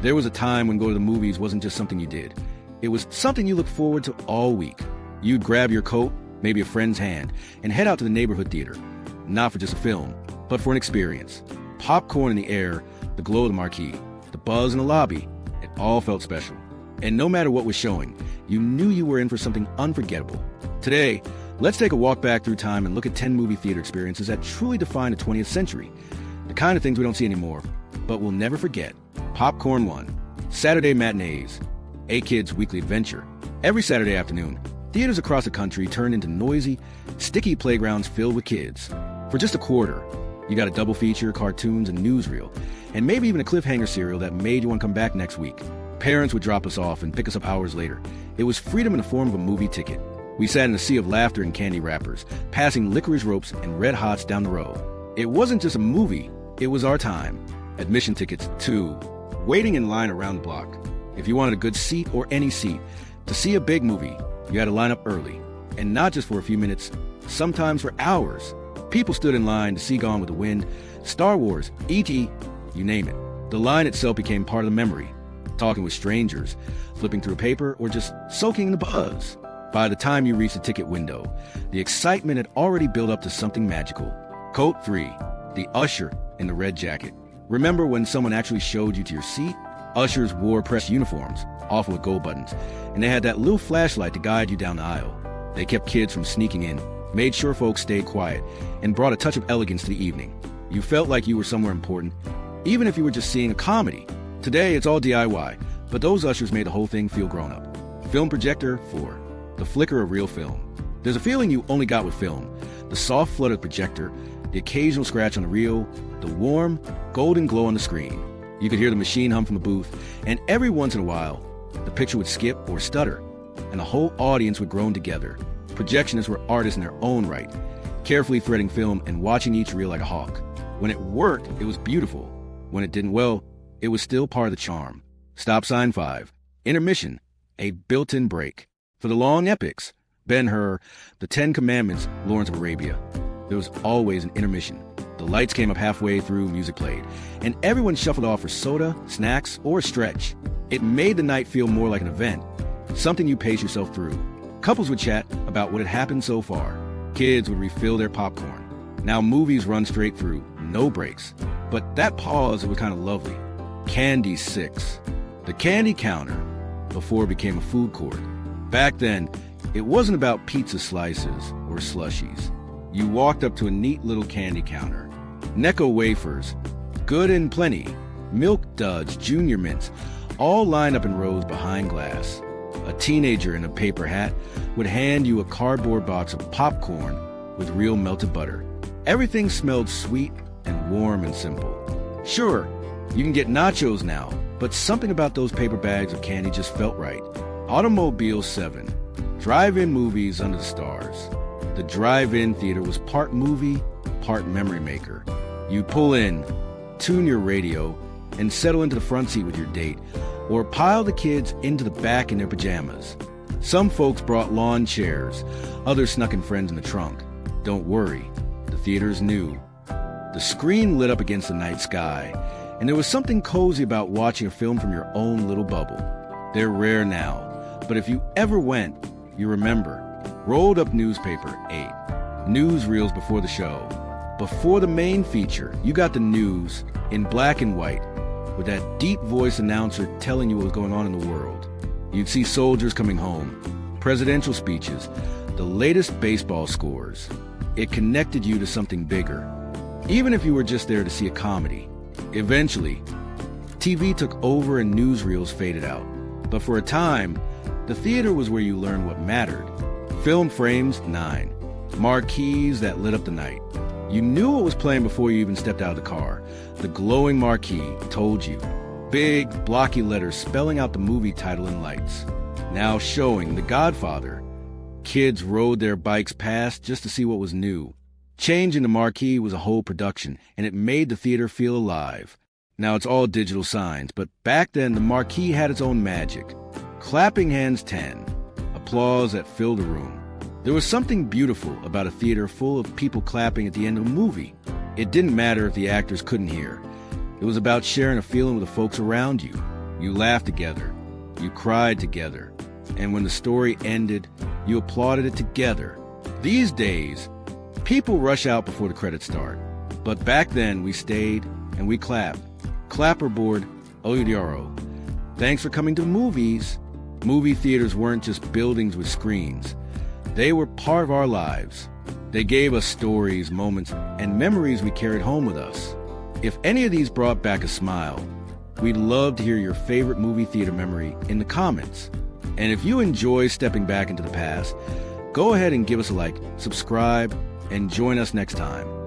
There was a time when going to the movies wasn't just something you did. It was something you looked forward to all week. You'd grab your coat, maybe a friend's hand, and head out to the neighborhood theater. Not for just a film, but for an experience. Popcorn in the air, the glow of the marquee, the buzz in the lobby, it all felt special. And no matter what was showing, you knew you were in for something unforgettable. Today, let's take a walk back through time and look at 10 movie theater experiences that truly define the 20th century. The kind of things we don't see anymore, but we'll never forget. Popcorn 1. Saturday matinees. A Kid's weekly adventure. Every Saturday afternoon, theaters across the country turned into noisy, sticky playgrounds filled with kids. For just a quarter, you got a double feature, cartoons, and newsreel, and maybe even a cliffhanger serial that made you want to come back next week. Parents would drop us off and pick us up hours later. It was freedom in the form of a movie ticket. We sat in a sea of laughter and candy wrappers, passing licorice ropes and red hots down the row. It wasn't just a movie, it was our time. Admission tickets, too. Waiting in line around the block. If you wanted a good seat or any seat, to see a big movie, you had to line up early. And not just for a few minutes, sometimes for hours. People stood in line to see Gone with the Wind, Star Wars, E.T., you name it. The line itself became part of the memory. Talking with strangers, flipping through a paper, or just soaking in the buzz. By the time you reached the ticket window, the excitement had already built up to something magical. Coat 3. The usher in the red jacket. Remember when someone actually showed you to your seat? Ushers wore pressed uniforms, often with gold buttons, and they had that little flashlight to guide you down the aisle. They kept kids from sneaking in, made sure folks stayed quiet, and brought a touch of elegance to the evening. You felt like you were somewhere important, even if you were just seeing a comedy. Today, it's all DIY, but those ushers made the whole thing feel grown up. Film projector 4. The flicker of real film. There's a feeling you only got with film. The soft flutter of the projector, the occasional scratch on the reel, the warm, golden glow on the screen. You could hear the machine hum from the booth, and every once in a while, the picture would skip or stutter, and the whole audience would groan together. Projectionists were artists in their own right, carefully threading film and watching each reel like a hawk. When it worked, it was beautiful. When it didn't, well, it was still part of the charm. Stop sign 5. Intermission, a built-in break. For the long epics, Ben-Hur, the 10 Commandments, Lawrence of Arabia, there was always an intermission. The lights came up halfway through, music played, and everyone shuffled off for soda, snacks, or a stretch. It made the night feel more like an event, something you pace yourself through. Couples would chat about what had happened so far. Kids would refill their popcorn. Now movies run straight through, no breaks. But that pause, it was kind of lovely. Candy 6. The candy counter, before it became a food court. Back then, it wasn't about pizza slices or slushies. You walked up to a neat little candy counter. Necco wafers, good and plenty, Milk Duds, Junior Mints, all lined up in rows behind glass. A teenager in a paper hat would hand you a cardboard box of popcorn with real melted butter. Everything smelled sweet and warm and simple. Sure, you can get nachos now, but something about those paper bags of candy just felt right. Automobile 7. Drive-in movies under the stars. The drive-in theater was part movie, part memory maker. You'd pull in, tune your radio, and settle into the front seat with your date, or pile the kids into the back in their pajamas. Some folks brought lawn chairs, others snuck in friends in the trunk. Don't worry, the theater's new. The screen lit up against the night sky, and there was something cozy about watching a film from your own little bubble. They're rare now, but if you ever went, you remember. Rolled up newspaper 8. Newsreels before the show. Before the main feature, you got the news in black and white, with that deep voice announcer telling you what was going on in the world. You'd see soldiers coming home, presidential speeches, the latest baseball scores. It connected you to something bigger, even if you were just there to see a comedy. Eventually, TV took over and newsreels faded out. But for a time, the theater was where you learned what mattered. Film frames 9. Marquees that lit up the night. You knew what was playing before you even stepped out of the car. The glowing marquee told you. Big, blocky letters spelling out the movie title in lights. Now showing The Godfather. Kids rode their bikes past just to see what was new. Changing the marquee was a whole production, and it made the theater feel alive. Now it's all digital signs, but back then the marquee had its own magic. Clapping hands 10. Applause that filled the room. There was something beautiful about a theater full of people clapping at the end of a movie. It didn't matter if the actors couldn't hear. It was about sharing a feeling with the folks around you. You laughed together. You cried together. And when the story ended, you applauded it together. These days, people rush out before the credits start. But back then, we stayed and we clapped. Clapperboard, Oyodiaro. Thanks for coming to the movies. Movie theaters weren't just buildings with screens. They were part of our lives. They gave us stories, moments, and memories we carried home with us. If any of these brought back a smile, we'd love to hear your favorite movie theater memory in the comments. And if you enjoy stepping back into the past, go ahead and give us a like, subscribe, and join us next time.